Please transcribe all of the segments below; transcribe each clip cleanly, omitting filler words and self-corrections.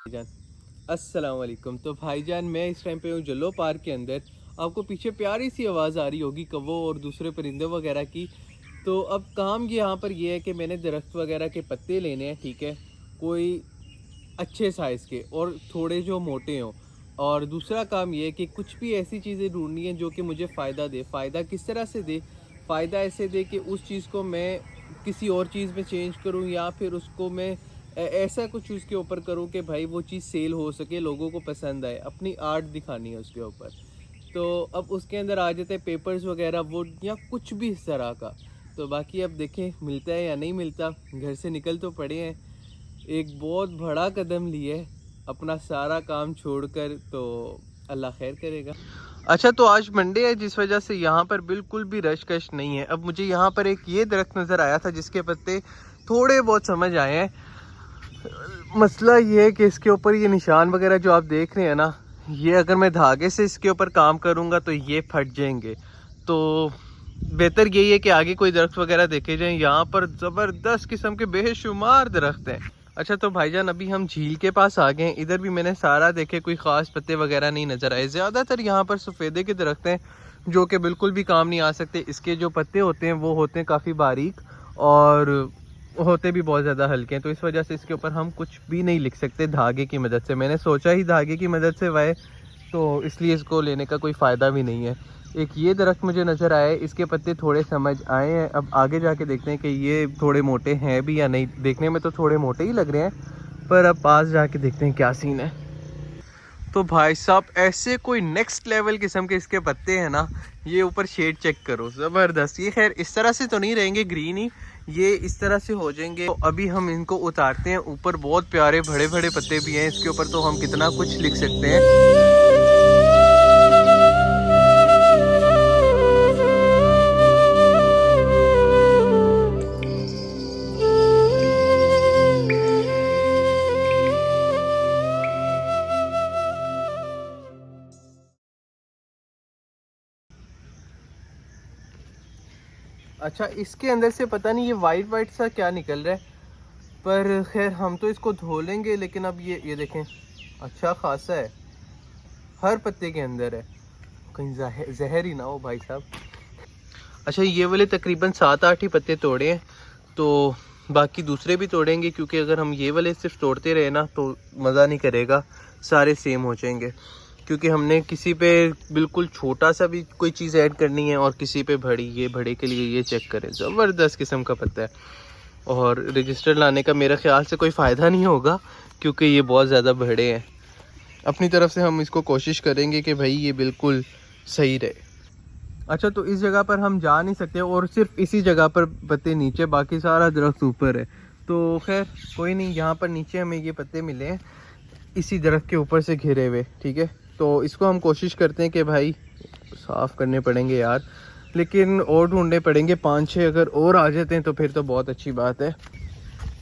भाईजान अस्सलाम वालेकुम। तो भाईजान मैं इस टाइम पे हूँ जल्लो पार्क के अंदर। आपको पीछे प्यारी सी आवाज़ आ रही होगी कौवों और दूसरे परिंदों वगैरह की। तो अब काम यहाँ पर ये है कि मैंने दरख्त वगैरह के पत्ते लेने हैं, ठीक है, कोई अच्छे साइज़ के और थोड़े जो मोटे हों। और दूसरा काम ये है कि कुछ भी ऐसी चीज़ें ढूंढनी है जो कि मुझे फ़ायदा दे। फ़ायदा किस तरह से दे? फ़ायदा ऐसे दे कि उस चीज़ को मैं किसी और चीज़ में चेंज करूँ या फिर उसको मैं ऐसा कुछ उसके ऊपर करूँ कि भाई वो चीज़ सेल हो सके, लोगों को पसंद आए, अपनी आर्ट दिखानी है उसके ऊपर। तो अब उसके अंदर आ जाते हैं पेपर्स वगैरह, वुड या कुछ भी इस तरह का। तो बाकी अब देखें मिलता है या नहीं मिलता। घर से निकल तो पड़े हैं, एक बहुत बड़ा कदम लिए अपना सारा काम छोड़कर। तो अल्लाह खैर करेगा। अच्छा, तो आज मंडे है जिस वजह से यहाँ पर बिल्कुल भी रश कश नहीं है। अब मुझे यहाँ पर एक ये दरख्त नज़र आया था जिसके पत्ते थोड़े बहुत समझ आए हैं। मसला ये है कि इसके ऊपर ये निशान वगैरह जो आप देख रहे हैं ना, ये अगर मैं धागे से इसके ऊपर काम करूँगा तो ये फट जाएंगे। तो बेहतर यही है कि आगे कोई दरख्त वगैरह देखे जाएं। यहाँ पर ज़बरदस्त किस्म के बेशुमार दरख्त हैं। अच्छा, तो भाईजान अभी हम झील के पास आ गए हैं। इधर भी मैंने सारा देखे, कोई ख़ास पत्ते वगैरह नहीं नज़र आए। ज़्यादातर यहाँ पर सफ़ेदे के दरख्त हैं जो कि बिल्कुल भी काम नहीं आ सकते। इसके जो पत्ते होते हैं वो होते हैं काफ़ी बारीक और होते भी बहुत ज़्यादा हल्के हैं। तो इस वजह से इसके ऊपर हम कुछ भी नहीं लिख सकते धागे की मदद से। मैंने सोचा ही धागे की मदद से वाए, तो इसलिए इसको लेने का कोई फ़ायदा भी नहीं है। एक ये दरख्त मुझे नज़र आए, इसके पत्ते थोड़े समझ आए हैं। अब आगे जाके देखते हैं कि ये थोड़े मोटे हैं भी या नहीं। देखने में तो थोड़े मोटे ही लग रहे हैं, पर अब पास जाके देखते हैं क्या सीन है। तो भाई साहब ऐसे कोई नेक्स्ट लेवल किस्म के इसके पत्ते हैं ना। ये ऊपर शेड चेक करो, ज़बरदस्त। ये खैर इस तरह से तो नहीं रहेंगे ग्रीन ही, ये इस तरह से हो जाएंगे। तो अभी हम इनको उतारते हैं। ऊपर बहुत प्यारे बड़े बड़े पत्ते भी हैं इसके ऊपर, तो हम कितना कुछ लिख सकते हैं। अच्छा, इसके अंदर से पता नहीं ये वाइट वाइट सा क्या निकल रहा है, पर खैर हम तो इसको धो लेंगे। लेकिन अब ये देखें, अच्छा खासा है, हर पत्ते के अंदर है, कहीं जहर ही ना हो भाई साहब। अच्छा, ये वाले तकरीबन 7-8 ही पत्ते तोड़े हैं, तो बाकी दूसरे भी तोड़ेंगे, क्योंकि अगर हम ये वाले सिर्फ तोड़ते रहे ना तो मज़ा नहीं करेगा, सारे सेम हो जाएंगे। क्योंकि हमने किसी पे बिल्कुल छोटा सा भी कोई चीज़ ऐड करनी है और किसी पे बड़ी। ये बड़े के लिए ये चेक करें, ज़बरदस्त किस्म का पत्ता है। और रजिस्टर लाने का मेरा ख्याल से कोई फ़ायदा नहीं होगा, क्योंकि ये बहुत ज़्यादा बड़े हैं। अपनी तरफ से हम इसको कोशिश करेंगे कि भाई ये बिल्कुल सही रहे। अच्छा, तो इस जगह पर हम जा नहीं सकते और सिर्फ इसी जगह पर पत्ते नीचे, बाकी सारा दरख्त ऊपर है। तो खैर कोई नहीं, यहाँ पर नीचे हमें ये पत्ते मिले हैं इसी दरख्त के ऊपर से घिरे हुए, ठीक है। तो इसको हम कोशिश करते हैं कि भाई साफ़ करने पड़ेंगे यार, लेकिन और ढूंढने पड़ेंगे। 5-6 अगर और आ जाते हैं तो फिर तो बहुत अच्छी बात है।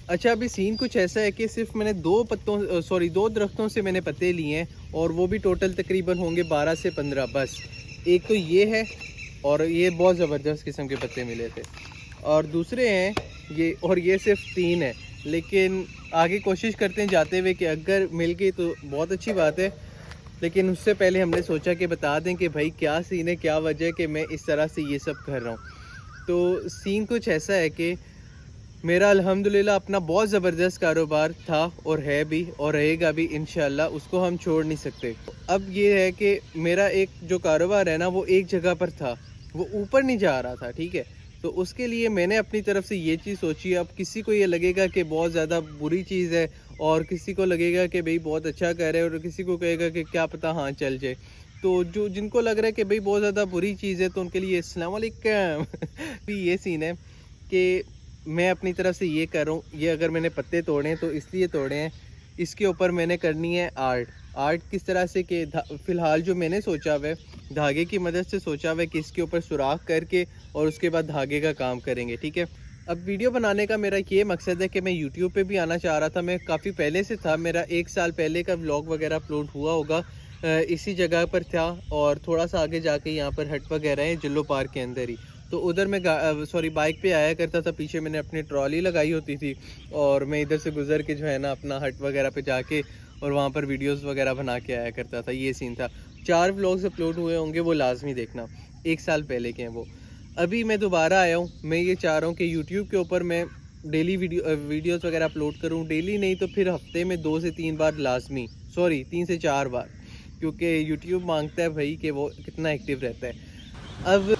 अच्छा, अभी सीन कुछ ऐसा है कि सिर्फ मैंने दो दरख्तों से मैंने पत्ते लिए हैं, और वो भी टोटल तकरीबन होंगे 12 से 15 बस। एक तो ये है, और ये बहुत ज़बरदस्त किस्म के पत्ते मिले थे, और दूसरे हैं ये, और ये सिर्फ 3 है। लेकिन आगे कोशिश करते हैं जाते हुए कि अगर मिल गई तो बहुत अच्छी बात है। लेकिन उससे पहले हमने सोचा कि बता दें कि भाई क्या सीन है, क्या वजह है कि मैं इस तरह से ये सब कर रहा हूँ। तो सीन कुछ ऐसा है कि मेरा अल्हम्दुलिल्लाह अपना बहुत ज़बरदस्त कारोबार था और है भी और रहेगा भी इंशाल्लाह, उसको हम छोड़ नहीं सकते। अब ये है कि मेरा एक जो कारोबार है ना, वो एक जगह पर था, वो ऊपर नहीं जा रहा था, ठीक है। तो उसके लिए मैंने अपनी तरफ से ये चीज़ सोची। अब किसी को ये लगेगा कि बहुत ज़्यादा बुरी चीज़ है, और किसी को लगेगा कि भाई बहुत अच्छा कर रहे हैं, और किसी को कहेगा कि क्या पता हाँ चल जाए। तो जो जिनको लग रहा है कि भाई बहुत ज़्यादा बुरी चीज़ है, तो उनके लिए अस्सलाम वालेकुम भी ये सीन है कि मैं अपनी तरफ से ये कर रहा हूँ। ये अगर मैंने पत्ते तोड़े हैं तो इसलिए तोड़े हैं, इसके ऊपर मैंने करनी है आर्ट किस तरह से कि फ़िलहाल जो मैंने सोचा हुआ है, धागे की मदद से सोचा हुआ है कि इसके ऊपर सुराख करके और उसके बाद धागे का काम करेंगे, ठीक है। अब वीडियो बनाने का मेरा ये मकसद है कि मैं यूट्यूब पे भी आना चाह रहा था। मैं काफ़ी पहले से था, मेरा 1 साल पहले का व्लॉग वगैरह अपलोड हुआ होगा, इसी जगह पर था। और थोड़ा सा आगे जाके यहाँ पर हट वगैरह है जल्लो पार्क के अंदर ही। तो उधर मैं बाइक पे आया करता था, पीछे मैंने अपनी ट्रॉली लगाई होती थी, और मैं इधर से गुज़र के जो है ना अपना हट वगैरह पे जाके और वहाँ पर वीडियोस वगैरह बना के आया करता था। ये सीन था। 4 व्लॉग्स अपलोड हुए होंगे, वो लाजमी देखना, 1 साल पहले के हैं वो। अभी मैं दोबारा आया हूँ, मैं ये चाह रहा हूँ कि यूट्यूब के ऊपर मैं डेली वीडियोस वगैरह अपलोड करूँ। डेली नहीं तो फिर हफ्ते में 2 से 3 बार लाजमी, सॉरी 3 से 4 बार, क्योंकि यूट्यूब मांगता है भाई कि वो कितना एक्टिव रहता है। अब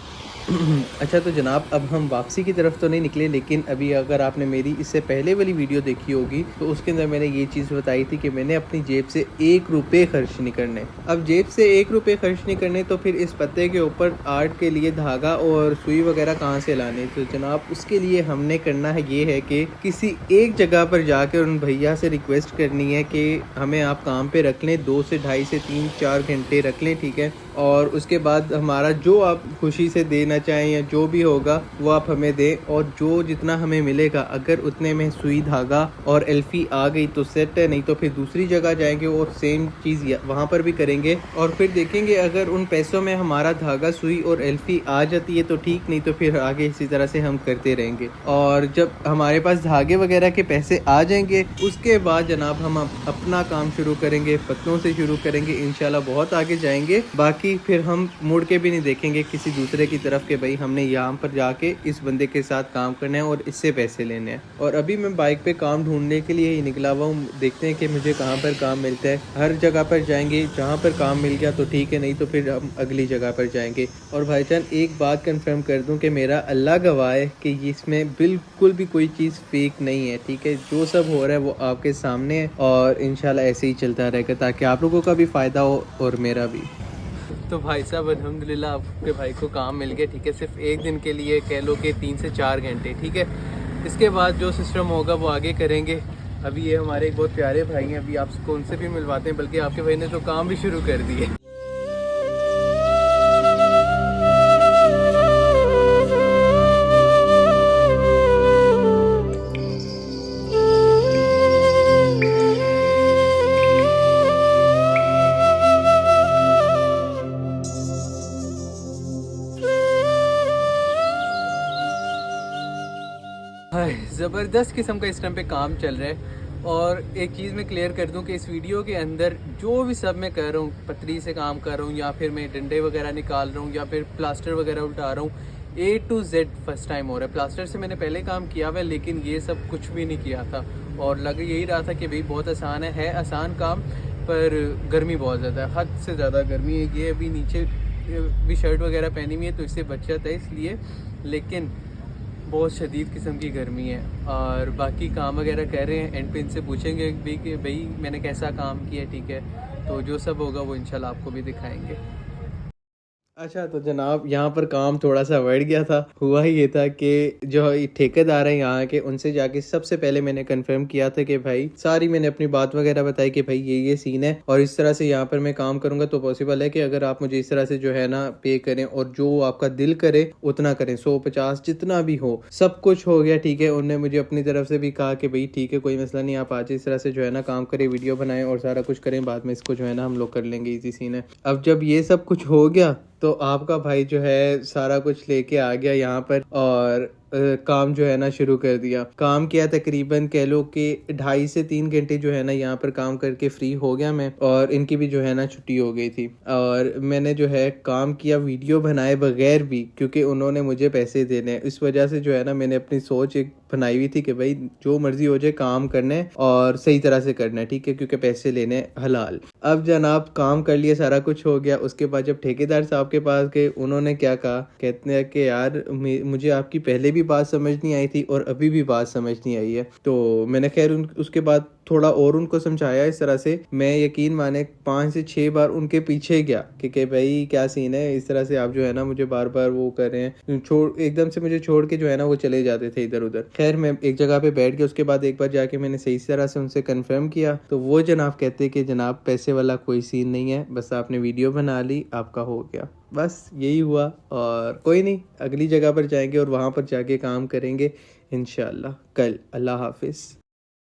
अच्छा तो जनाब, अब हम वापसी की तरफ तो नहीं निकले, लेकिन अभी अगर आपने मेरी इससे पहले वाली वीडियो देखी होगी तो उसके अंदर मैंने ये चीज़ बताई थी कि मैंने अपनी जेब से 1 रुपये खर्च नहीं करने। अब जेब से 1 रुपये खर्च नहीं करने तो फिर इस पत्ते के ऊपर आर्ट के लिए धागा और सुई वगैरह कहाँ से लाने। तो जनाब उसके लिए हमने करना है ये है कि किसी एक जगह पर जाकर उन भैया से रिक्वेस्ट करनी है कि हमें आप काम पे रख लें, 2 से ढाई से 3-4 घंटे रख लें, ठीक है। और उसके बाद हमारा जो आप खुशी से देना चाहें या जो भी होगा वो आप हमें दें, और जो जितना हमें मिलेगा अगर उतने में सुई धागा और एल्फी आ गई तो सेट है, नहीं तो फिर दूसरी जगह जाएंगे और सेम चीज़ वहाँ पर भी करेंगे और फिर देखेंगे अगर उन पैसों में हमारा धागा सुई और एल्फी आ जाती है तो ठीक, नहीं तो फिर आगे इसी तरह से हम करते रहेंगे। और जब हमारे पास धागे वगैरह के पैसे आ जाएंगे उसके बाद जनाब हम अपना काम शुरू करेंगे, पत्तों से शुरू करेंगे, इंशाल्लाह बहुत आगे जाएंगे। बाकी फिर हम मुड़ के भी नहीं देखेंगे किसी दूसरे की तरफ के भाई हमने यहाँ पर जाके इस बंदे के साथ काम करना है और इससे पैसे लेने हैं। और अभी मैं बाइक पे काम ढूंढने के लिए ही निकला हुआ हूँ, देखते हैं कि मुझे कहाँ पर काम मिलता है। हर जगह पर जाएंगे, जहाँ पर काम मिल गया तो ठीक है, नहीं तो फिर हम अगली जगह पर जाएंगे। और भाईजान एक बात कंफर्म कर दूँ कि मेरा अल्लाह गवाह है कि इसमें बिल्कुल भी कोई चीज़ फेक नहीं है, ठीक है। जो सब हो रहा है वो आपके सामने है और इंशाल्लाह ऐसे ही चलता रहेगा ताकि आप लोगों का भी फ़ायदा हो और मेरा भी। तो भाई साहब अल्हम्दुलिल्लाह आपके भाई को काम मिल गया, ठीक है। सिर्फ एक दिन के लिए कह लो कि 3 से 4 घंटे, ठीक है। इसके बाद जो सिस्टम होगा वो आगे करेंगे। अभी ये हमारे एक बहुत प्यारे भाई हैं, अभी आपको उनसे भी मिलवाते हैं, बल्कि आपके भाई ने तो काम भी शुरू कर दिए। ज़बरदस्त किस्म का इस टाइम पे काम चल रहा है। और एक चीज़ मैं क्लियर कर दूं कि इस वीडियो के अंदर जो भी सब मैं कर रहा हूँ, पतरी से काम कर रहा हूँ या फिर मैं डंडे वगैरह निकाल रहा हूँ या फिर प्लास्टर वगैरह उल्टा रहा हूँ, A to Z first time हो रहा है। प्लास्टर से मैंने पहले काम किया हुआ है लेकिन ये सब कुछ भी नहीं किया था और लग यही रहा था कि भाई बहुत आसान है आसान काम, पर गर्मी बहुत ज़्यादा है, हद से ज़्यादा गर्मी है। ये अभी नीचे भी शर्ट वगैरह पहनी हुई है तो इससे बच जाता है इसलिए, लेकिन बहुत शदीद किस्म की गर्मी है। और बाकी काम वगैरह कर रहे हैं, एंड पे इनसे पूछेंगे भी कि भाई मैंने कैसा काम किया, ठीक है। तो जो सब होगा वो इंशाल्लाह आपको भी दिखाएंगे। अच्छा तो जनाब यहाँ पर काम थोड़ा सा बढ़ गया था। हुआ ही ये था कि जो ठेकेदार है यहाँ के, उनसे जाके सबसे पहले मैंने कंफर्म किया था कि भाई सारी मैंने अपनी बात वगैरह बताई कि भाई ये सीन है और इस तरह से यहाँ पर मैं काम करूँगा तो पॉसिबल है कि अगर आप मुझे इस तरह से जो है ना पे करें और जो आपका दिल करे उतना करें, 100-50 जितना भी हो। सब कुछ हो गया, ठीक है। उन्होंने मुझे अपनी तरफ से भी कहा कि भाई ठीक है कोई मसला नहीं, आप आज इस तरह से जो है ना काम करें, वीडियो बनाएं और सारा कुछ करें, बाद में इसको जो है ना हम लोग कर लेंगे, इजी सीन है। अब जब ये सब कुछ हो गया तो आपका भाई जो है सारा कुछ लेके आ गया यहाँ पर और काम जो है ना शुरू कर दिया। काम किया तकरीबन कह लो कि 2.5 से 3 घंटे जो है ना यहाँ पर काम करके फ्री हो गया मैं, और इनकी भी जो है ना छुट्टी हो गई थी। और मैंने जो है काम किया वीडियो बनाए बगैर भी, क्योंकि उन्होंने मुझे पैसे देने हैं। इस वजह से जो है ना मैंने अपनी सोच एक बनाई हुई थी कि भाई जो मर्जी हो जाए काम करना है और सही तरह से करना है, ठीक है, क्योंकि पैसे लेने हलाल। अब जनाब काम कर लिया, सारा कुछ हो गया। उसके बाद जब ठेकेदार साहब के पास गए, उन्होंने क्या कहा, कहते हैं कि यार मुझे आपकी पहले भी बात समझ नहीं आई थी और अभी भी बात समझ नहीं आई है। तो मैंने खैर उसके बाद थोड़ा और उनको समझाया इस तरह से। मैं यकीन माने 5 से 6 बार उनके पीछे गया कि भाई क्या सीन है, इस तरह से आप जो है ना मुझे बार बार वो कर रहे हैं, एकदम से मुझे छोड़ के जो है ना वो चले जाते थे इधर उधर। खैर मैं एक जगह पे बैठ गया। उसके बाद एक बार जाके मैंने सही तरह से उनसे कंफर्म किया तो वो जनाब कहते कि जनाब पैसे वाला कोई सीन नहीं है, बस आपने वीडियो बना ली, आपका हो गया। बस यही हुआ और कोई नहीं, अगली जगह पर जाएंगे और वहाँ पर जाके काम करेंगे इंशाल्लाह कल। अल्लाह हाफिज़।